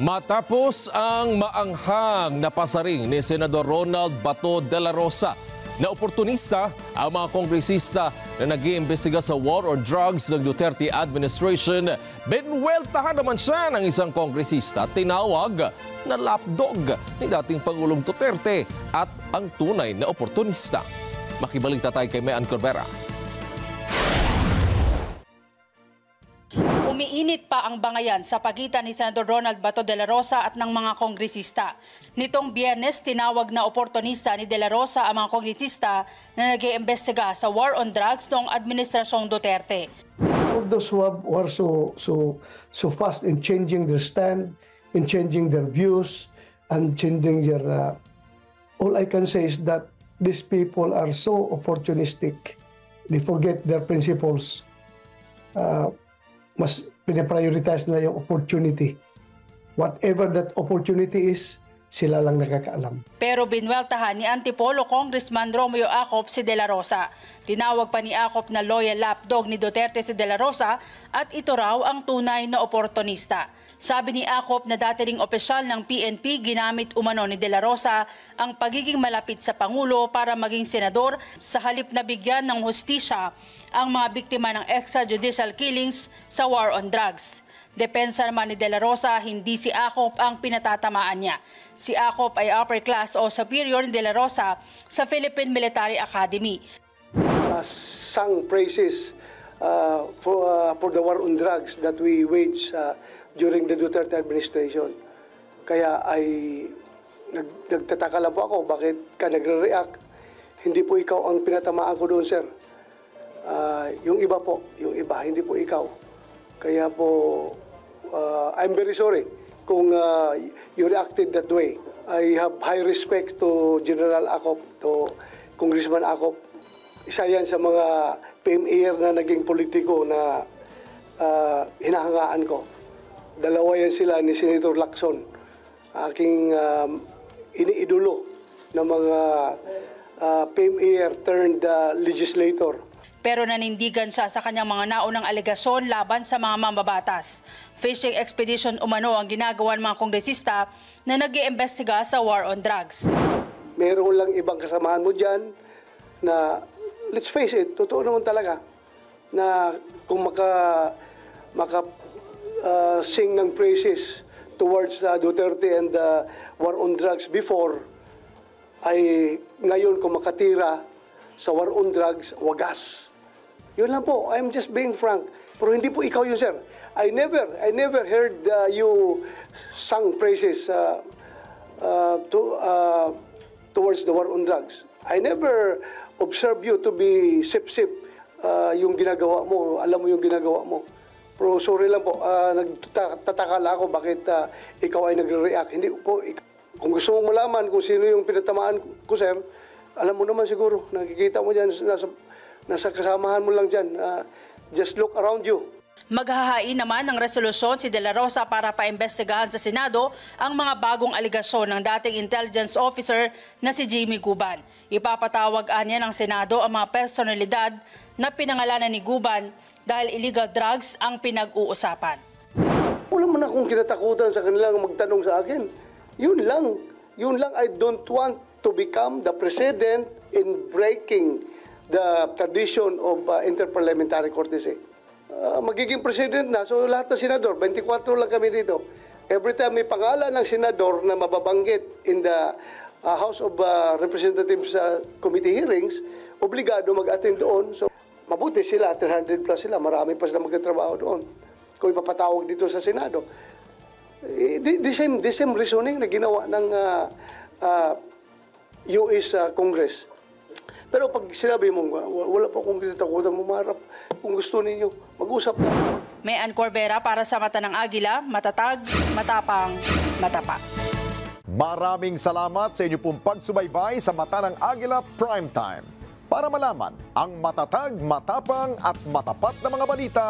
Matapos ang maanghang na pasaring ni Senador Ronald Bato de la Rosa na oportunista ang mga kongresista na nag-iimbestiga sa war on drugs ng Duterte administration, binweltahan naman siya ng isang kongresista tinawag na lapdog ni dating Pangulong Duterte at ang tunay na oportunista. Makibalita tayo kay Mean Corbera. Umiinit pa ang bangayan sa pagitan ni Senador Ronald Bato de la Rosa at ng mga kongresista. Nitong Biyernes, tinawag na oportunista ni de la Rosa ang mga kongresista na nag-iimbestiga sa war on drugs noong Administrasyong Duterte. All those who are so fast in changing their stand, in changing their views, and changing their... all I can say is that these people are so opportunistic. They forget their principles. Mas pinaprioritize nila yung opportunity. Whatever that opportunity is, sila lang nakakaalam. Pero binweltahan ni Antipolo Congressman Romeo Acop si de la Rosa. Tinawag pa ni Acop na loyal lapdog ni Duterte si de la Rosa at ito raw ang tunay na oportunista. Sabi ni Acop na dati ring opisyal ng PNP, ginamit umano ni de la Rosa ang pagiging malapit sa Pangulo para maging senador sa halip na bigyan ng hustisya ang mga biktima ng extrajudicial killings sa war on drugs. Depensa naman ni de la Rosa, hindi si Acop ang pinatatamaan niya. Si Acop ay upper class o superior ni de la Rosa sa Philippine Military Academy. Sang praises for the war on drugs that we waged during the Duterte administration. Kaya ay nagtataka lang po ako bakit ka nagre-react. Hindi po ikaw ang pinatamaan ko doon, sir. Yung iba po, hindi po ikaw. Kaya po, I'm very sorry kung you reacted that way. I have high respect to General Acop, to Congressman Acop. Isa yan sa mga PMER na naging politiko na hinahangaan ko. Dalawa yan sila ni Senator Lacson, aking iniidolo ng mga PMER turned legislator. Pero nanindigan siya sa kanyang mga naunang alegasyon laban sa mga mambabatas. Fishing expedition umano ang ginagawa ng mga kongresista na nag-iimbestiga sa war on drugs. Meron lang ibang kasamahan mo dyan na, let's face it, totoo naman talaga, na kung sing ng praises towards Duterte and war on drugs before, ay ngayon kung makatira sa war on drugs, wagas. Yun lang po, I'm just being frank. Pero hindi po ikaw yun, sir. I never heard you sang praises towards the war on drugs. I never observed you to be sip-sip yung ginagawa mo. Alam mo yung ginagawa mo. Pero sorry lang po, nagtataka lang ako bakit ikaw ay nagre-react. Hindi po, kung gusto mong malaman kung sino yung pinatamaan ko, sir, alam mo naman siguro, nakikita mo dyan, nasa kasamahan mo lang dyan. Just look around you. Maghahain naman ng resolusyon si de la Rosa para paimbestigahan sa Senado ang mga bagong aligasyon ng dating intelligence officer na si Jimmy Guban. Ipapatawag niya ng Senado ang mga personalidad na pinangalanan ni Guban dahil illegal drugs ang pinag-uusapan. Wala man akong kinatakutan sa kanilang magtanong sa akin. Yun lang, I don't want to become the president in breaking the tradition of interparliamentary courtesy. Magiging president na, so lahat ng senador, 24 lang kami dito. Every time may pangalan ng senador na mababanggit in the House of Representatives committee hearings, obligado mag-attend doon. So mabuti sila, 300 plus sila, marami pa sila magtatrabaho doon. Kung ipapatawag dito sa Senado. The same reasoning na ginawa ng US Congress. Pero pag sinabi mo, wala pa akong kinatakutan, mamarap. Kung gusto ninyo, mag-usap na. Mean Corbera para sa Mata ng Agila, matatag, matapang, matapat. Maraming salamat sa inyo pong pagsubaybay sa Mata ng Agila Primetime. Para malaman ang matatag, matapang at matapat na mga balita,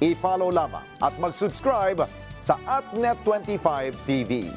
i-follow lamang at mag-subscribe sa @Net25 TV.